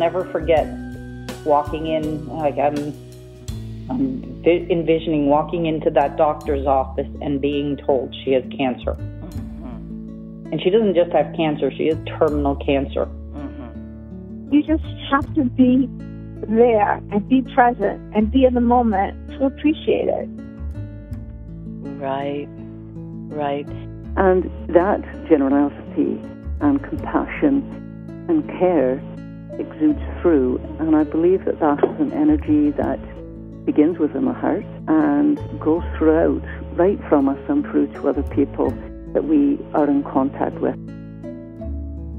never forget walking in, like I'm envisioning walking into that doctor's office and being told she has cancer. And she doesn't just have cancer, she has terminal cancer. You just have to be there and be present and be in the moment to appreciate it. Right. And that generosity and compassion and care exudes through, and I believe that that's an energy that begins within the heart and goes throughout, right from us and through to other people that we are in contact with.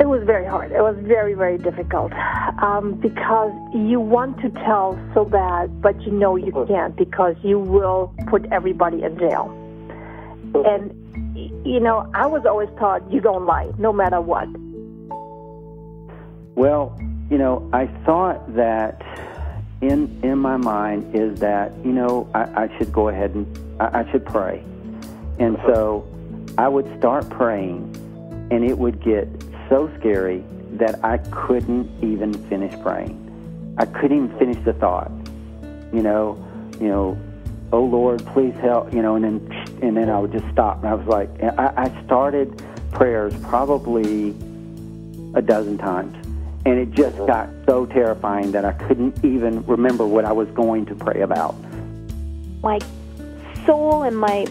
It was very hard. It was very, very difficult because you want to tell so bad, but you know you can't because you will put everybody in jail. And, you know, I was always taught you don't lie, no matter what. Well, you know, I thought that in my mind is that, you know, I should go ahead and I should pray. And so I would start praying, and it would get so scary that I couldn't even finish praying. I couldn't even finish the thought. You know, oh Lord, please help. You know, and then I would just stop. And I was like, I started prayers probably a dozen times, and it just got so terrifying that I couldn't even remember what I was going to pray about. My soul and my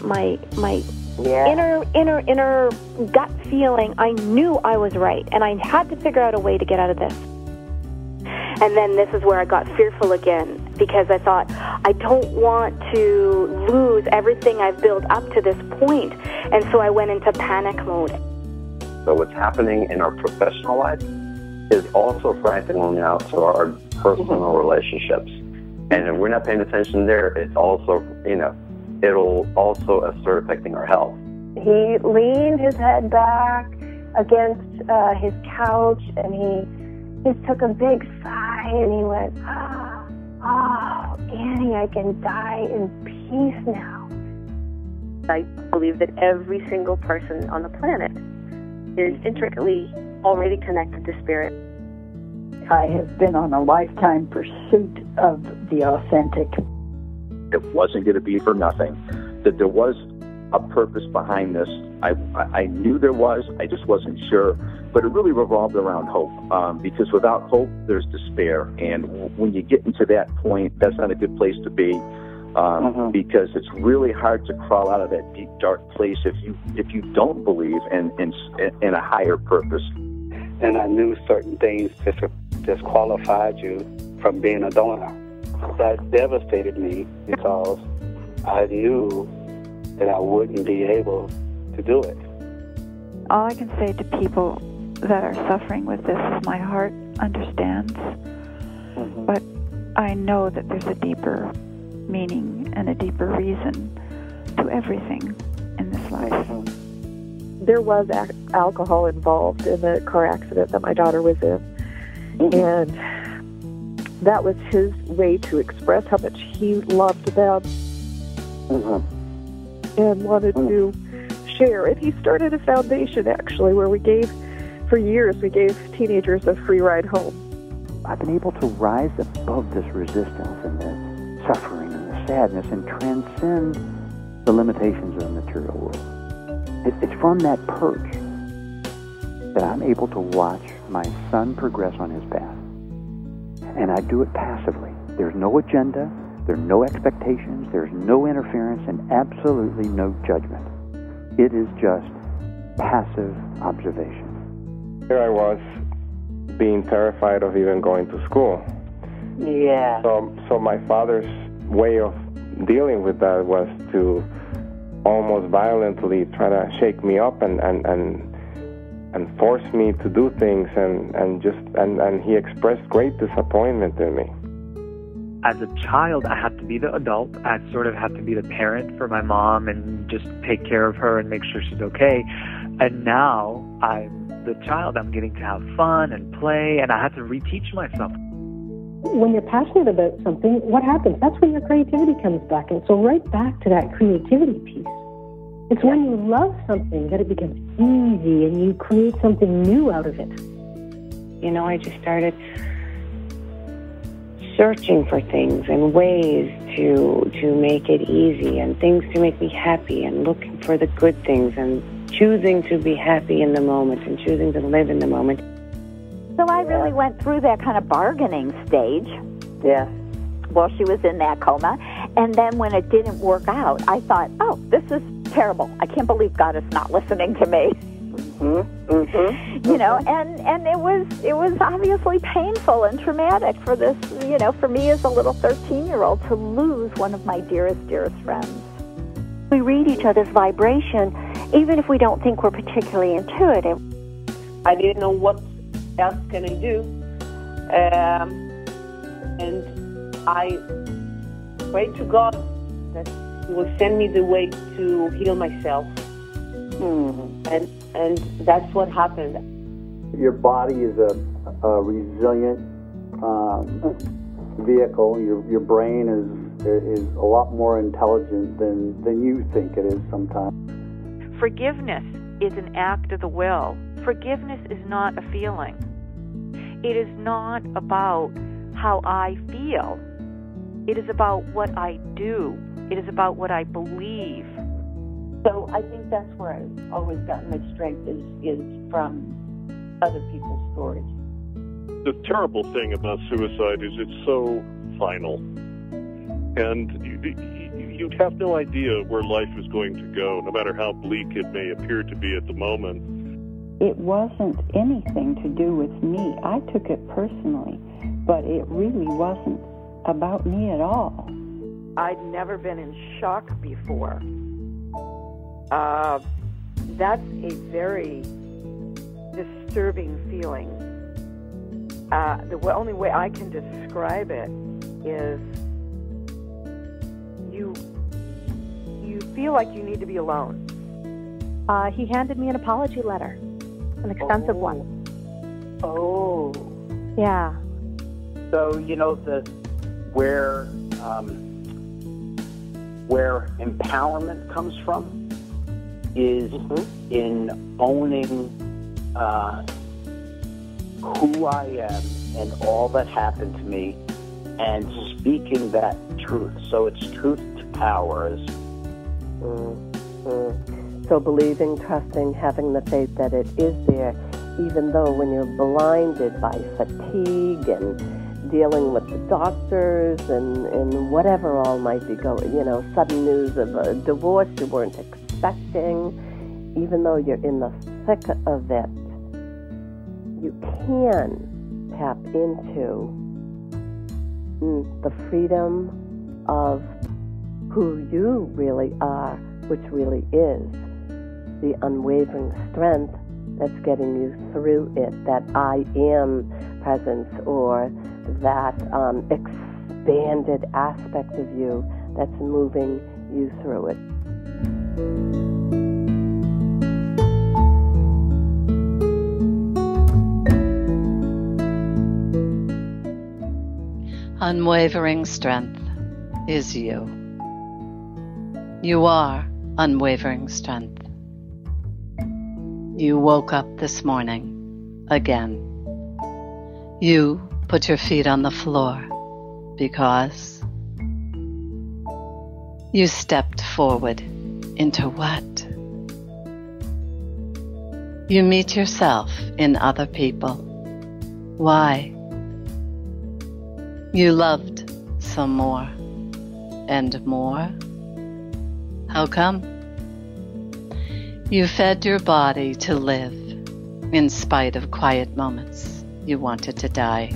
inner gut feeling, I knew I was right, and I had to figure out a way to get out of this. And then this is where I got fearful again, because I thought, I don't want to lose everything I've built up to this point. And so I went into panic mode. So what's happening in our professional life is also frightening out to our personal relationships. And if we're not paying attention there, it's also, you know, it'll also start affecting our health. He leaned his head back against his couch, and he just took a big sigh, and he went, oh, Annie, I can die in peace now. I believe that every single person on the planet is intricately already connected to spirit. I have been on a lifetime pursuit of the authentic. It wasn't going to be for nothing, that there was a purpose behind this. I knew there was, I just wasn't sure, but it really revolved around hope, because without hope, there's despair, and when you get into that point, that's not a good place to be, because it's really hard to crawl out of that deep, dark place if you don't believe in a higher purpose. And I knew certain things disqualified you from being a donor. That devastated me because I knew that I wouldn't be able to do it. All I can say to people that are suffering with this is my heart understands, but I know that there's a deeper meaning and a deeper reason to everything in this life. There was alcohol involved in the car accident that my daughter was in, and that was his way to express how much he loved them and wanted to share. And he started a foundation, actually, where for years, we gave teenagers a free ride home. I've been able to rise above this resistance and the suffering and the sadness and transcend the limitations of the material world. It's from that perch that I'm able to watch my son progress on his path. And I do it passively. There's no agenda, there's no expectations, there's no interference, and absolutely no judgment. It is just passive observation. Here I was, being terrified of even going to school. Yeah. So my father's way of dealing with that was to almost violently try to shake me up and force me to do things, and he expressed great disappointment in me. As a child, I had to be the adult. I sort of had to be the parent for my mom and just take care of her and make sure she's okay. And now I'm the child. I'm getting to have fun and play, and I had to reteach myself. When you're passionate about something, what happens? That's when your creativity comes back. And so right back to that creativity piece. It's when you love something that it becomes easy and you create something new out of it. You know, I just started searching for things and ways to make it easy and things to make me happy and looking for the good things and choosing to be happy in the moment and choosing to live in the moment. So I really went through that kind of bargaining stage. Yeah. While she was in that coma. And then when it didn't work out, I thought, oh, this is terrible. I can't believe God is not listening to me. You know, and it was obviously painful and traumatic for this, you know, for me as a little 13-year-old to lose one of my dearest friends. We read each other's vibration, even if we don't think we're particularly intuitive. I didn't know what else can I do, and I prayed to God that He would send me the way to heal myself. And that's what happened. Your body is a resilient vehicle. Your brain is a lot more intelligent than you think it is sometimes. Forgiveness is an act of the will. Forgiveness is not a feeling. It is not about how I feel. It is about what I do. It is about what I believe. So I think that's where I've always gotten my strength is from other people's stories. The terrible thing about suicide is it's so final. And you have no idea where life is going to go, no matter how bleak it may appear to be at the moment. It wasn't anything to do with me. I took it personally, but it really wasn't about me at all. I'd never been in shock before. That's a very disturbing feeling. The only way I can describe it is you feel like you need to be alone. He handed me an apology letter, an extensive one. Oh. Yeah. So, you know, where empowerment comes from is in owning who I am and all that happened to me and speaking that truth. So it's truth to power. So believing, trusting, having the faith that it is there, even though when you're blinded by fatigue and dealing with the doctors and whatever all might be going, you know, sudden news of a divorce you weren't expecting, even though you're in the thick of it, you can tap into the freedom of who you really are, which really is the unwavering strength that's getting you through it, that I am presence, or that expanded aspect of you that's moving you through it. Unwavering strength is you. You are unwavering strength. You woke up this morning again. You put your feet on the floor because you stepped forward into what? You meet yourself in other people. Why? You loved some more and more. How come? You fed your body to live in spite of quiet moments you wanted to die.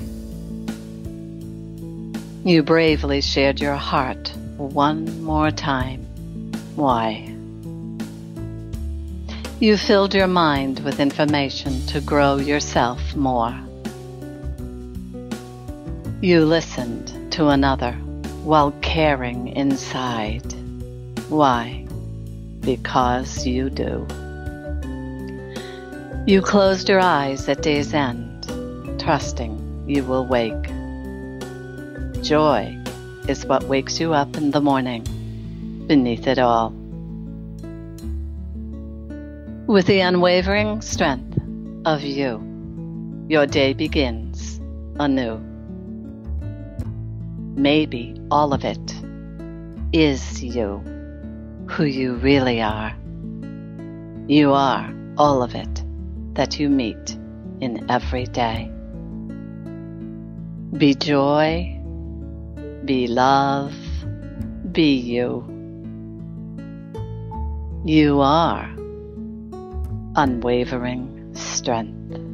You bravely shared your heart one more time. Why? You filled your mind with information to grow yourself more. You listened to another while caring inside. Why? Because you do. You closed your eyes at day's end, trusting you will wake. Joy is what wakes you up in the morning, beneath it all. With the unwavering strength of you, your day begins anew. maybe all of it, is you, who you really are. You are all of it that you meet in every day. Be joy, be love, be you. You are unwavering strength.